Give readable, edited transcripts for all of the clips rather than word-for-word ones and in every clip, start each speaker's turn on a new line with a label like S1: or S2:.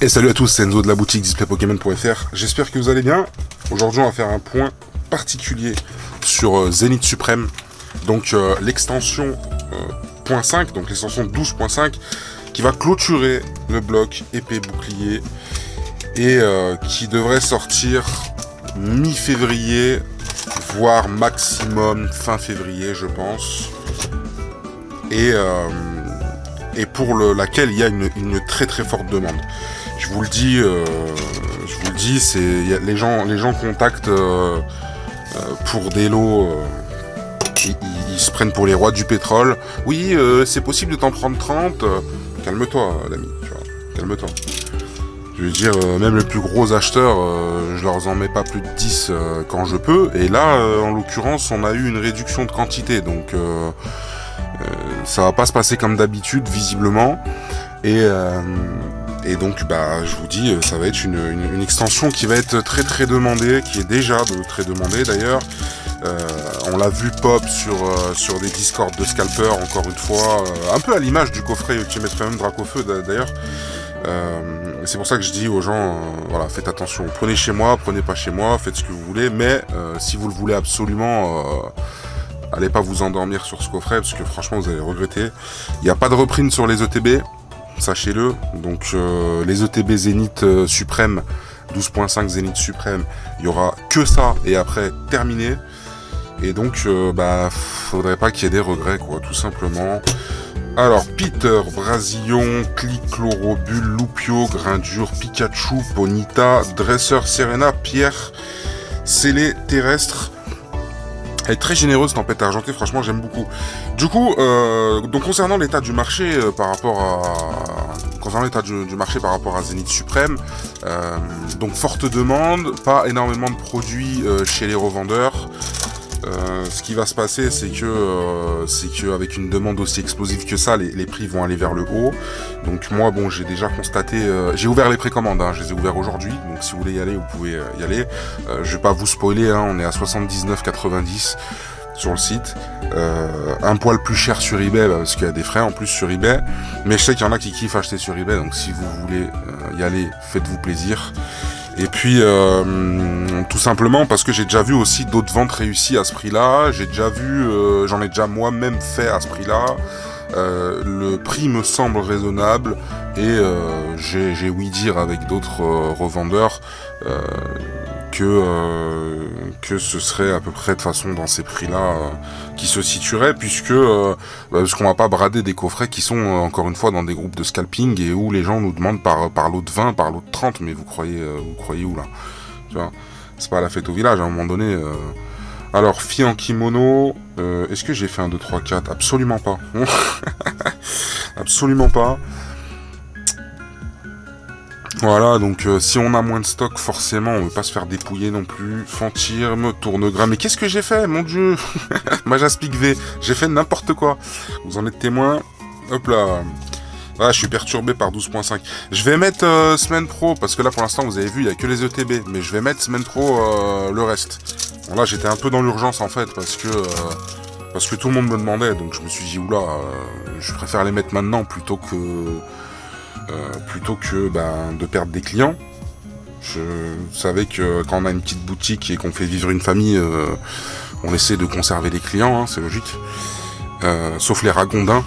S1: Et salut à tous, c'est Enzo de la boutique displaypokémon.fr. J'espère que vous allez bien. Aujourd'hui, on va faire un point particulier sur Zénith Suprême. Donc l'extension .5, donc l'extension 12.5, qui va clôturer le bloc épée bouclier et qui devrait sortir mi-février, voire maximum fin février, je pense. Et pour laquelle il y a une très très forte demande. Je vous le dis, les gens contactent pour des lots, ils se prennent pour les rois du pétrole. Oui, c'est possible de t'en prendre 30. Calme-toi, l'ami, tu vois, calme-toi. Je veux dire, même les plus gros acheteurs, je leur en mets pas plus de 10 quand je peux. Et là, en l'occurrence, on a eu une réduction de quantité, donc ça va pas se passer comme d'habitude, visiblement. Et donc, je vous dis, ça va être une extension qui va être très très demandée, qui est déjà très demandée d'ailleurs. On l'a vu pop sur des discords de scalpers, encore une fois, un peu à l'image du coffret Ultimate Premium Dracofeu d'ailleurs. C'est pour ça que je dis aux gens, voilà, faites attention, prenez chez moi, prenez pas chez moi, faites ce que vous voulez, mais si vous le voulez absolument, allez pas vous endormir sur ce coffret, parce que franchement vous allez regretter. Il n'y a pas de reprint sur les ETB, sachez-le. Donc les ETB Zénith Suprême 12.5 Zénith Suprême, il y aura que ça et après terminé. Et donc faudrait pas qu'il y ait des regrets, quoi, tout simplement. Alors Peter, Brasillon, Clic, Chlorobule, Loupio, Grindure, Pikachu, Ponyta, Dresseur, Serena, Pierre, Scellé, Terrestre. Elle est très généreuse, Tempête Argentée, franchement j'aime beaucoup. Du coup, donc concernant l'état du marché par rapport à Zénith Suprême, donc forte demande, pas énormément de produits chez les revendeurs. Ce qui va se passer, c'est que avec une demande aussi explosive que ça, les prix vont aller vers le haut. Donc moi, bon, j'ai déjà constaté, j'ai ouvert les précommandes, je les ai ouverts aujourd'hui. Donc si vous voulez y aller, vous pouvez y aller. Je vais pas vous spoiler, on est à 79,90 sur le site. Un poil plus cher sur eBay, parce qu'il y a des frais en plus sur eBay. Mais je sais qu'il y en a qui kiffent acheter sur eBay, donc si vous voulez y aller, faites-vous plaisir. Et puis tout simplement parce que j'ai déjà vu aussi d'autres ventes réussies à ce prix-là. J'ai déjà vu, j'en ai déjà moi-même fait à ce prix-là. Le prix me semble raisonnable et j'ai ouï dire avec d'autres revendeurs que ce serait à peu près de façon dans ces prix-là qui se situeraient, puisque parce qu'on va pas brader des coffrets qui sont encore une fois dans des groupes de scalping et où les gens nous demandent par lot de 20, par lot de 30, mais vous croyez où là, tu vois, c'est pas la fête au village à un moment donné. Alors fille en kimono, est-ce que j'ai fait un 2, 3, 4 ? Absolument pas. Absolument pas. Voilà, donc si on a moins de stock, forcément, on veut pas se faire dépouiller non plus. Fantirme, Tournegramme, mais qu'est-ce que j'ai fait, mon dieu? Majaspic V, j'ai fait n'importe quoi. Vous en êtes témoin. Hop là. Ah, je suis perturbé par 12.5. Je vais mettre Semaine Pro, parce que là, pour l'instant, vous avez vu, il y a que les ETB. Mais je vais mettre Semaine Pro le reste. Bon, là, j'étais un peu dans l'urgence, en fait, parce que tout le monde me demandait. Donc, je me suis dit, oula, je préfère les mettre maintenant plutôt que de perdre des clients. Je savais que quand on a une petite boutique et qu'on fait vivre une famille, on essaie de conserver les clients, c'est logique. Sauf les ragondins.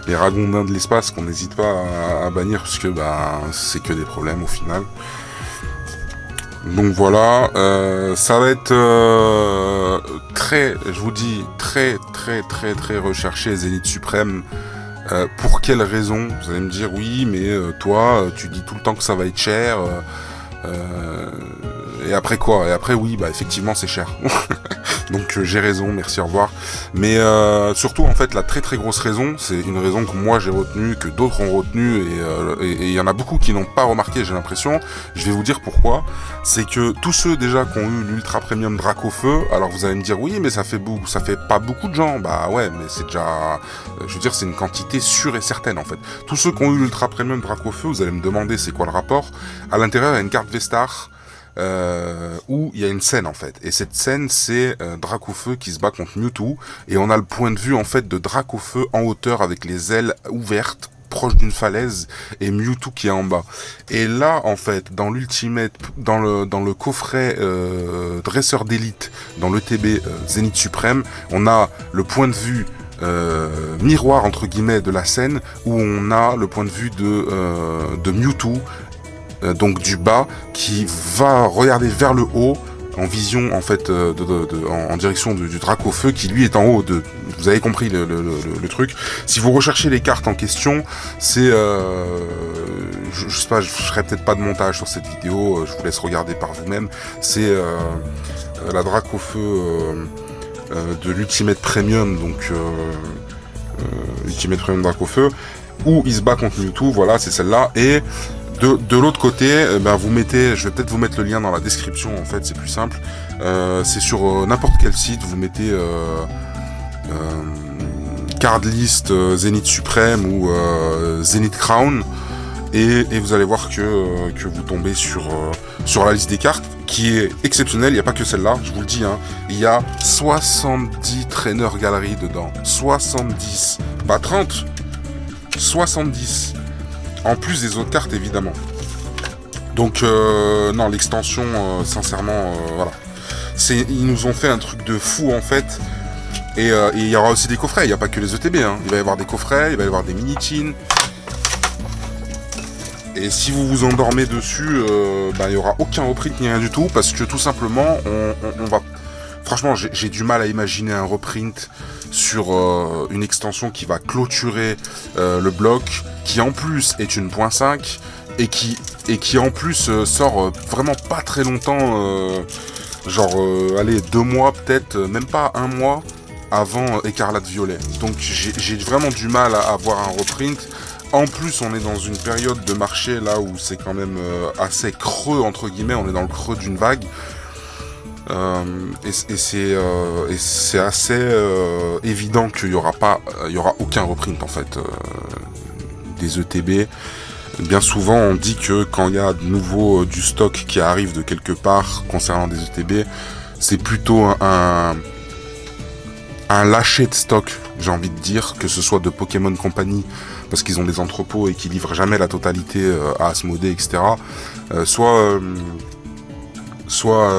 S1: Les ragondins de l'espace qu'on n'hésite pas à bannir, parce que c'est que des problèmes au final. Donc voilà, ça va être je vous dis, très très très très recherché Zénith Suprême. Pour quelle raison? Vous allez me dire oui, mais toi, tu dis tout le temps que ça va être cher. Et après quoi? Et après oui, effectivement c'est cher. Donc j'ai raison, merci, au revoir. Mais surtout en fait la très très grosse raison, c'est une raison que moi j'ai retenue, que d'autres ont retenue, et il y en a beaucoup qui n'ont pas remarqué, j'ai l'impression. Je vais vous dire pourquoi. C'est que tous ceux déjà qui ont eu l'ultra premium Dracofeu, alors vous allez me dire oui, mais ça fait pas beaucoup de gens. Bah ouais, mais c'est déjà, je veux dire, c'est une quantité sûre et certaine en fait. Tous ceux qui ont eu l'ultra premium Dracofeu, vous allez me demander c'est quoi le rapport. À l'intérieur il y a une carte Vestar. Où il y a une scène en fait, et cette scène c'est Dracofeu qui se bat contre Mewtwo, et on a le point de vue en fait de Dracofeu en hauteur avec les ailes ouvertes proche d'une falaise et Mewtwo qui est en bas. Et là, en fait, dans l'Ultimate, dans le coffret dresseur d'élite, dans l'ETB Zénith Suprême, on a le point de vue miroir entre guillemets de la scène où on a le point de vue de Mewtwo, donc du bas, qui va regarder vers le haut en vision en fait en direction du Dracofeu qui lui est en haut de. Vous avez compris le truc. Si vous recherchez les cartes en question, c'est je sais pas, je ferai peut-être pas de montage sur cette vidéo, je vous laisse regarder par vous-même. C'est la Dracofeu de l'Ultimate Premium, donc Ultimate Premium Dracofeu, où il se bat contre Mewtwo, voilà, c'est celle-là. Et de l'autre côté, vous mettez, je vais peut-être vous mettre le lien dans la description, en fait, c'est plus simple. C'est sur n'importe quel site, vous mettez card list Zénith Suprême ou Zénith Crown, et vous allez voir que vous tombez sur la liste des cartes, qui est exceptionnelle. Il n'y a pas que celle-là, je vous le dis, hein. Il y a 70 traîneurs galeries dedans, 70, pas 30, 70. En plus des autres cartes, évidemment. Donc, non, l'extension, sincèrement, voilà. Ils nous ont fait un truc de fou, en fait. Et il y aura aussi des coffrets. Il n'y a pas que les ETB, hein. Il va y avoir des coffrets, il va y avoir des mini-tins. Et si vous vous endormez dessus, il n'y aura aucun reprint ni rien du tout. Parce que, tout simplement, on va... Franchement, j'ai du mal à imaginer un reprint sur une extension qui va clôturer le bloc, qui en plus est une .5 et qui en plus sort vraiment pas très longtemps, allez, 2 mois peut-être, même pas 1 mois avant Écarlate Violet. Donc j'ai vraiment du mal à avoir un reprint. En plus, on est dans une période de marché là où c'est quand même assez creux, entre guillemets, on est dans le creux d'une vague. Et c'est assez évident qu'il y aura aucun reprint en fait des ETB. Bien souvent on dit que quand il y a de nouveau du stock qui arrive de quelque part concernant des ETB, c'est plutôt un lâcher de stock, j'ai envie de dire, que ce soit de Pokémon Company parce qu'ils ont des entrepôts et qui livrent jamais la totalité à Asmodée, etc. Soit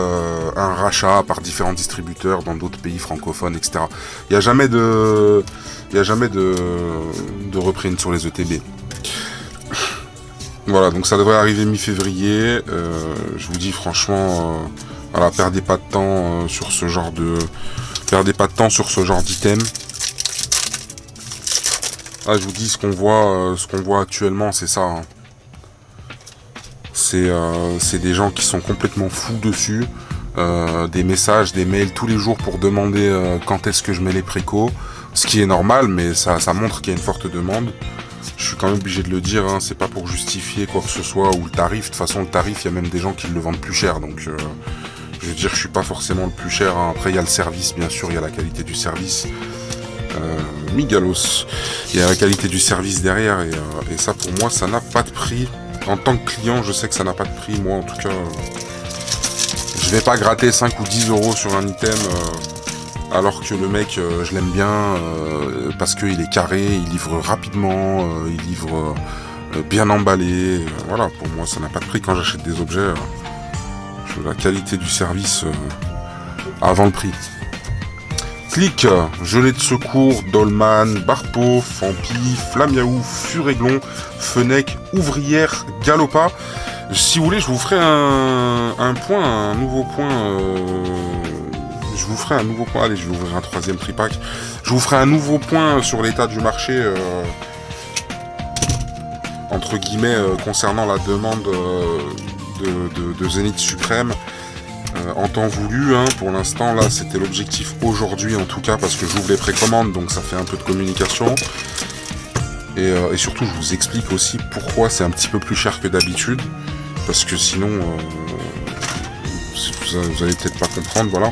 S1: un rachat par différents distributeurs dans d'autres pays francophones, etc. Il n'y a jamais de reprint sur les ETB. Voilà, donc ça devrait arriver mi-février. Je vous dis franchement, voilà, perdez pas de temps sur ce genre d'item. Là, je vous dis ce qu'on voit actuellement, c'est ça. Hein. C'est des gens qui sont complètement fous dessus, des messages, des mails tous les jours pour demander quand est-ce que je mets les précos, ce qui est normal, mais ça montre qu'il y a une forte demande. Je suis quand même obligé de le dire, hein, c'est pas pour justifier quoi que ce soit, ou le tarif. De toute façon, le tarif, il y a même des gens qui le vendent plus cher, donc je veux dire, je suis pas forcément le plus cher. Hein. Après, il y a le service, bien sûr, il y a la qualité du service. Migalos, il y a la qualité du service derrière, et ça, pour moi, ça n'a pas de prix. En tant que client, je sais que ça n'a pas de prix. Moi, en tout cas, je vais pas gratter 5 ou 10 euros sur un item alors que le mec, je l'aime bien parce qu'il est carré, il livre rapidement, il livre bien emballé. Voilà, pour moi, ça n'a pas de prix. Quand j'achète des objets, je veux la qualité du service avant le prix. Clic, Gelée de secours, Dolman, Barpo, Fampi, Flamiaou, Furéglon, Fenech, Ouvrière, Galopa. Si vous voulez, je vous ferai un nouveau point. Je vous ferai un nouveau point. Allez, je vais ouvrir un 3e tripack. Je vous ferai un nouveau point sur l'état du marché, entre guillemets, concernant la demande de Zénith Suprême. En temps voulu, hein, pour l'instant, là, c'était l'objectif aujourd'hui, en tout cas, parce que j'ouvre les précommandes, donc ça fait un peu de communication. Et surtout, je vous explique aussi pourquoi c'est un petit peu plus cher que d'habitude, parce que sinon, vous allez peut-être pas comprendre, voilà.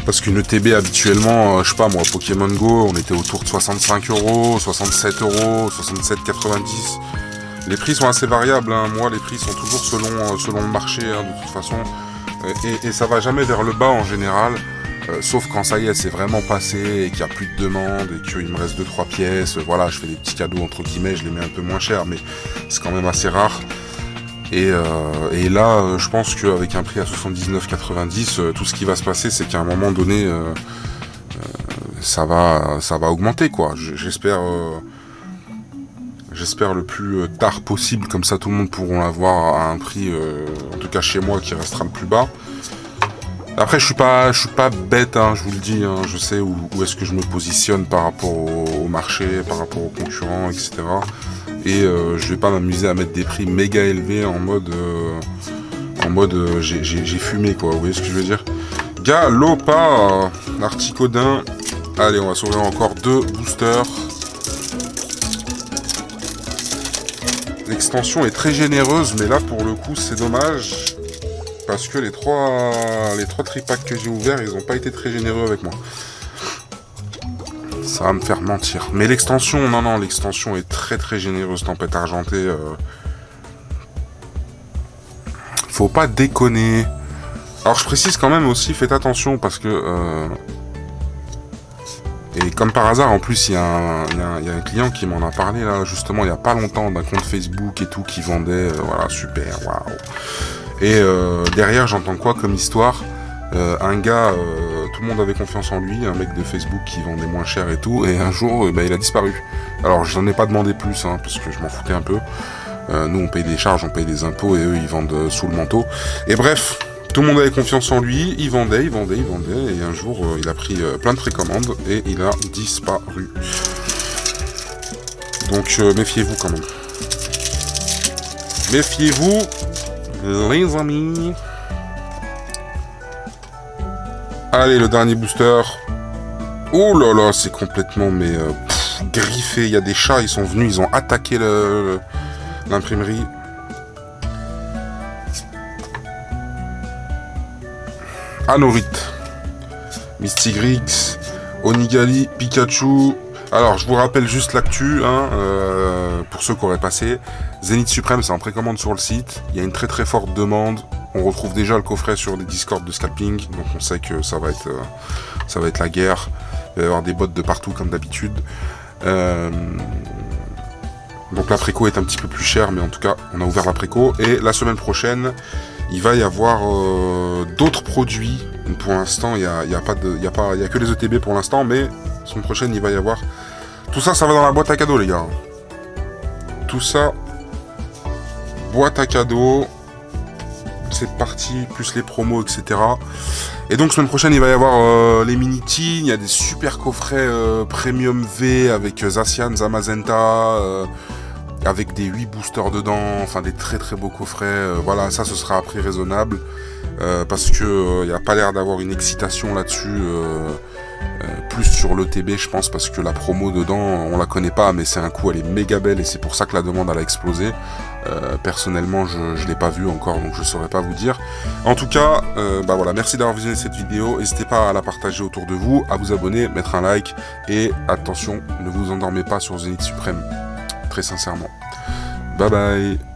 S1: Parce qu'une ETB, habituellement, je sais pas moi, Pokémon Go, on était autour de 65 €, 67 €, 67,90 €. Les prix sont assez variables, hein. Moi les prix sont toujours selon le marché, hein, de toute façon, et ça va jamais vers le bas en général. Sauf quand ça y est, c'est vraiment passé et qu'il n'y a plus de demande et qu'il me reste 2-3 pièces. Voilà, je fais des petits cadeaux entre guillemets, je les mets un peu moins cher, mais c'est quand même assez rare. Et là, je pense qu'avec un prix à 79,90, tout ce qui va se passer, c'est qu'à un moment donné, ça va augmenter, quoi. J'espère le plus tard possible, comme ça tout le monde pourra l'avoir à un prix, en tout cas chez moi, qui restera le plus bas. Après, je suis pas bête, hein, je vous le dis, hein, je sais où est-ce que je me positionne par rapport au marché, par rapport aux concurrents, etc. Et je vais pas m'amuser à mettre des prix méga élevés en mode j'ai fumé, quoi, vous voyez ce que je veux dire. Galopa, Articodin. Allez, on va s'ouvrir encore 2 boosters. L'extension est très généreuse, mais là pour le coup c'est dommage. Parce que les trois tripacks que j'ai ouverts, ils n'ont pas été très généreux avec moi. Ça va me faire mentir. Mais l'extension, non, l'extension est très très généreuse, Tempête Argentée. Faut pas déconner. Alors je précise quand même aussi, faites attention parce que... Et comme par hasard, en plus, il y a un client qui m'en a parlé là, justement, il n'y a pas longtemps, d'un compte Facebook et tout, qui vendait, voilà, super, waouh. Et derrière, j'entends quoi comme histoire? Un gars, tout le monde avait confiance en lui, un mec de Facebook qui vendait moins cher et tout, et un jour, il a disparu. Alors, je n'en ai pas demandé plus, hein, parce que je m'en foutais un peu. Nous, on paye des charges, on paye des impôts, et eux, ils vendent sous le manteau. Et bref, tout le monde avait confiance en lui, il vendait, et un jour, il a pris plein de précommandes, et il a disparu. Donc, méfiez-vous quand même. Méfiez-vous, les amis. Allez, le dernier booster. Oh là là, c'est complètement griffé. Il y a des chats, ils sont venus, ils ont attaqué l'imprimerie. Anorith, Mystigrix, Onigali, Pikachu. Alors, je vous rappelle juste l'actu, hein, pour ceux qui auraient passé. Zénith Suprême, c'est en précommande sur le site. Il y a une très très forte demande. On retrouve déjà le coffret sur des Discord de scalping, donc on sait que ça va être la guerre. Il va y avoir des bots de partout comme d'habitude. Donc la préco est un petit peu plus chère, mais en tout cas, on a ouvert la préco. Et la semaine prochaine, il va y avoir d'autres produits. Pour l'instant, il y a que les ETB pour l'instant, mais la semaine prochaine, il va y avoir... Tout ça, ça va dans la boîte à cadeaux, les gars. Tout ça, boîte à cadeaux. C'est parti, plus les promos, etc. Et donc, semaine prochaine, il va y avoir les mini-teens. Il y a des super coffrets Premium V avec Zacian, Zamazenta... avec des 8 boosters dedans, enfin des très très beaux coffrets, voilà, ça ce sera à prix raisonnable, parce que il n'y a pas l'air d'avoir une excitation là-dessus, plus sur l'ETB je pense, parce que la promo dedans, on la connaît pas, mais c'est un coup, elle est méga belle, et c'est pour ça que la demande elle a explosé. Personnellement je l'ai pas vu encore, donc je saurais pas vous dire. En tout cas, voilà, merci d'avoir visionné cette vidéo, n'hésitez pas à la partager autour de vous, à vous abonner, mettre un like, et attention, ne vous endormez pas sur Zénith Suprême. Très sincèrement. Bye bye.